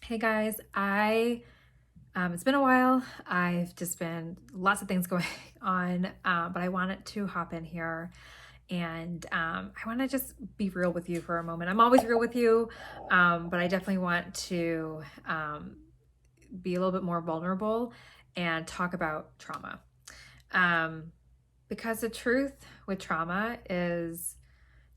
Hey guys, I it's been a while. I've just been lots of things going on, but I wanted to hop in here and I want to just be real with you for a moment. I'm always real with you, but I definitely want to be a little bit more vulnerable and talk about trauma. Um, because the truth with trauma is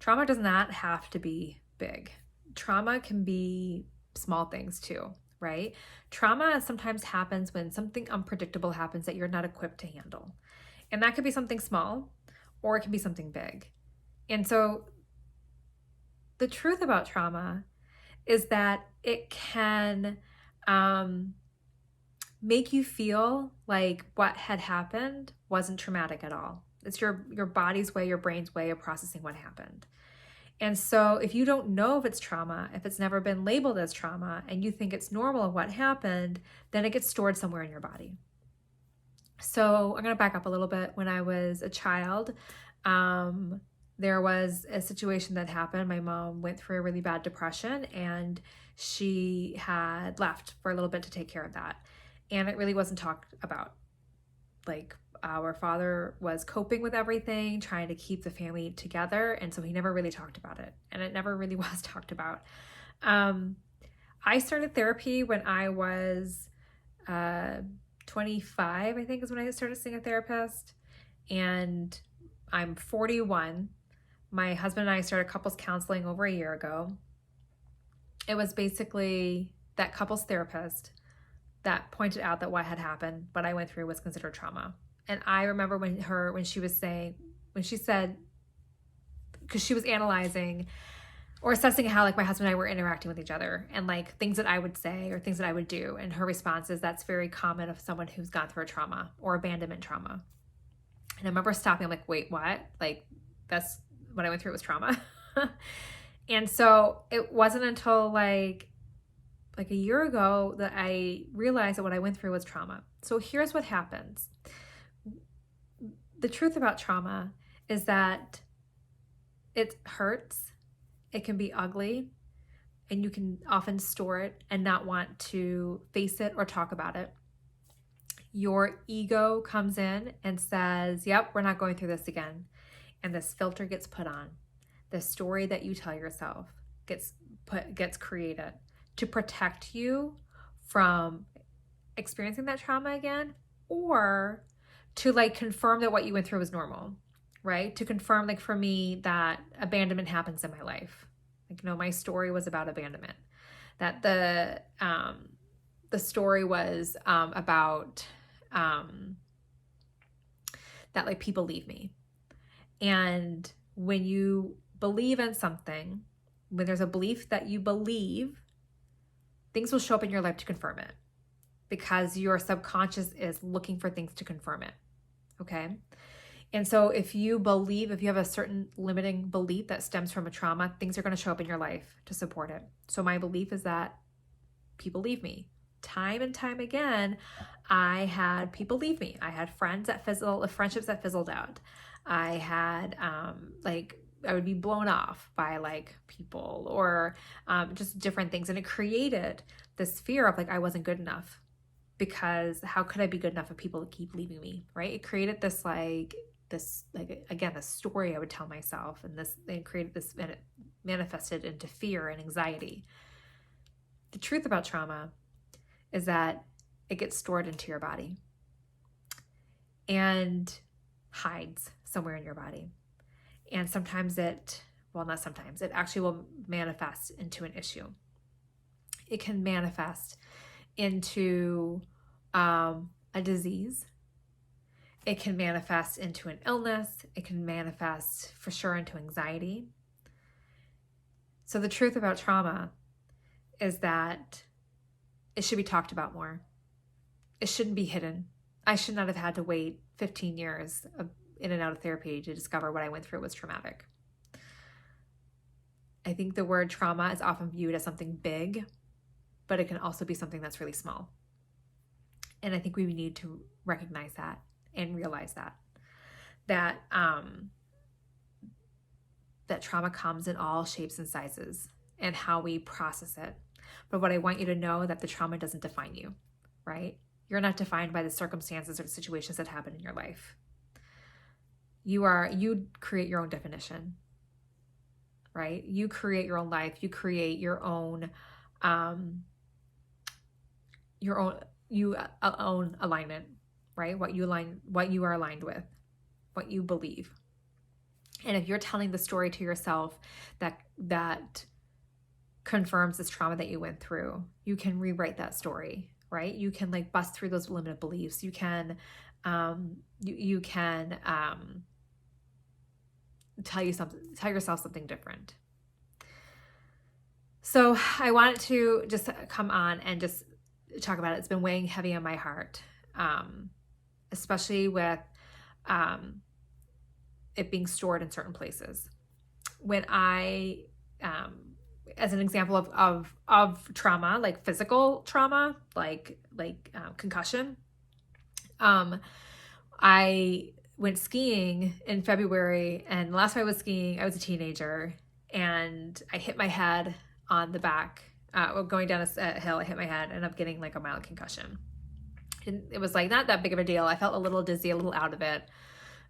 trauma does not have to be big. Trauma can be small things too, right? Trauma sometimes happens when something unpredictable happens that you're not equipped to handle. And that could be something small or it can be something big. And so the truth about trauma is that it can um, make you feel like what had happened wasn't traumatic at all. It's your body's way, your brain's way of processing what happened. And so, if you don't know if it's trauma, if it's never been labeled as trauma, and you think it's normal of what happened, then it gets stored somewhere in your body. So, I'm going to back up a little bit. When I was a child, um, there was a situation that happened. My mom went through a really bad depression and she had left for a little bit to take care of that. And it really wasn't talked about. Like, our father was coping with everything, trying to keep the family together, and so he never really talked about it, and it never really was talked about. um, I started therapy when I was uh, 25, I think is when I started seeing a therapist, and I'm 41. My husband and I started couples counseling over a year ago. It was basically that couples therapist that pointed out that what had happened, what I went through, was considered trauma. And I remember when she was saying, when she said, because she was analyzing or assessing how like my husband and I were interacting with each other and like things that I would say or things that I would do, and her response is that's very common of someone who's gone through a trauma or abandonment trauma. And I remember stopping. I'm like, wait, what? Like, that's what I went through was trauma. And so it wasn't until like a year ago that I realized that what I went through was trauma. So here's what happens. The truth about trauma is that it hurts, it can be ugly, and you can often store it and not want to face it or talk about it. Your ego comes in and says, yep, we're not going through this again. And this filter gets put on. The story that you tell yourself gets created to protect you from experiencing that trauma again, or to like confirm that what you went through was normal, right? To confirm, like for me, that abandonment happens in my life. Like, no, my story was about abandonment. That the story was about that like people leave me. And when you believe in something, when there's a belief that you believe, things will show up in your life to confirm it, because your subconscious is looking for things to confirm it. Okay. And so if you have a certain limiting belief that stems from a trauma, things are going to show up in your life to support it. So my belief is that people leave me. Time and time again, I had people leave me. I had friendships that fizzled out. I had I would be blown off by like people or just different things. And it created this fear of like I wasn't good enough, because how could I be good enough if people keep leaving me, right? It created this again, this story I would tell myself, and it created this, and it manifested into fear and anxiety. The truth about trauma is that it gets stored into your body and hides somewhere in your body. And sometimes not sometimes, it actually will manifest into an issue. It can manifest into a disease. It can manifest into an illness. It can manifest for sure into anxiety. So the truth about trauma is that it should be talked about more. It shouldn't be hidden. I should not have had to wait 15 years in and out of therapy to discover what I went through was traumatic. I think the word trauma is often viewed as something big, but it can also be something that's really small. And I think we need to recognize that and realize that trauma comes in all shapes and sizes, and how we process it. But what I want you to know that the trauma doesn't define you, right? You're not defined by the circumstances or the situations that happen in your life. You create your own definition, right? You create your own life. You create your own alignment, right? What you are aligned with, what you believe. And if you're telling the story to yourself that confirms this trauma that you went through, you can rewrite that story, right? You can like bust through those limited beliefs. You can you can tell yourself something different. So I wanted to just come on and just talk about it. It's been weighing heavy on my heart, especially with it being stored in certain places. When I, as an example of trauma, like physical trauma, like concussion, I went skiing in February, and last time I was skiing, I was a teenager, and I hit my head on the back. Going down a hill, I hit my head, and I'm getting like a mild concussion. And it was like not that big of a deal. I felt a little dizzy, a little out of it.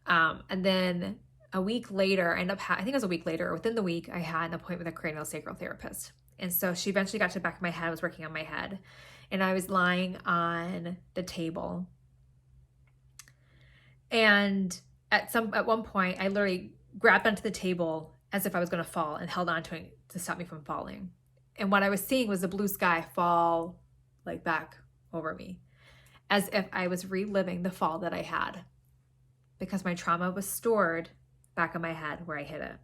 And then a week later, I think it was a week later, or within the week, I had an appointment with a craniosacral therapist. And so she eventually got to the back of my head, was working on my head. And I was lying on the table. And at one point, I literally grabbed onto the table as if I was going to fall and held onto it to stop me from falling. And what I was seeing was the blue sky fall like back over me, as if I was reliving the fall that I had, because my trauma was stored back in my head where I hit it.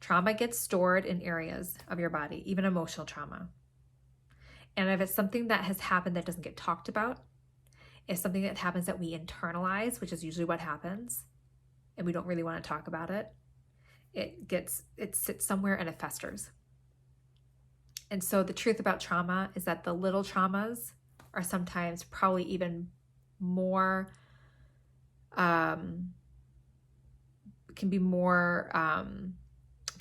Trauma gets stored in areas of your body, even emotional trauma. And if it's something that has happened that doesn't get talked about, if something that happens that we internalize, which is usually what happens, and we don't really want to talk about it, it sits somewhere and it festers. And so the truth about trauma is that the little traumas are sometimes probably even more, can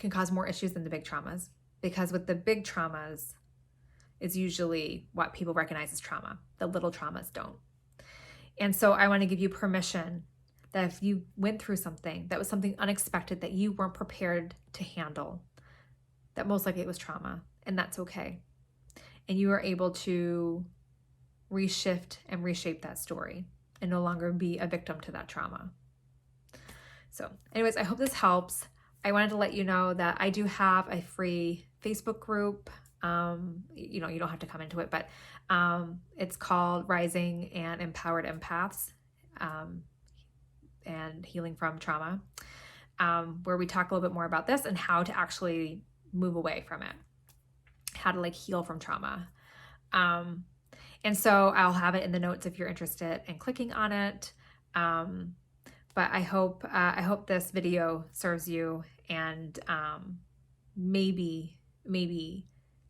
cause more issues than the big traumas. Because with the big traumas, it's usually what people recognize as trauma. The little traumas don't. And so I want to give you permission that if you went through something that was something unexpected that you weren't prepared to handle, that most likely it was trauma, and that's okay. And you are able to reshift and reshape that story and no longer be a victim to that trauma. So anyways, I hope this helps. I wanted to let you know that I do have a free Facebook group. You don't have to come into it, but it's called Rising and Empowered Empaths, and Healing from Trauma, where we talk a little bit more about this and how to actually move away from it, how to like heal from trauma. And so I'll have it in the notes if you're interested in clicking on it. But I hope this video serves you and maybe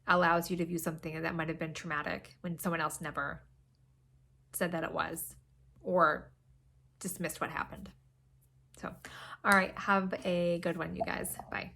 allows you to view something that might have been traumatic when someone else never said that it was, or dismissed what happened. So, all right, have a good one, you guys. Bye.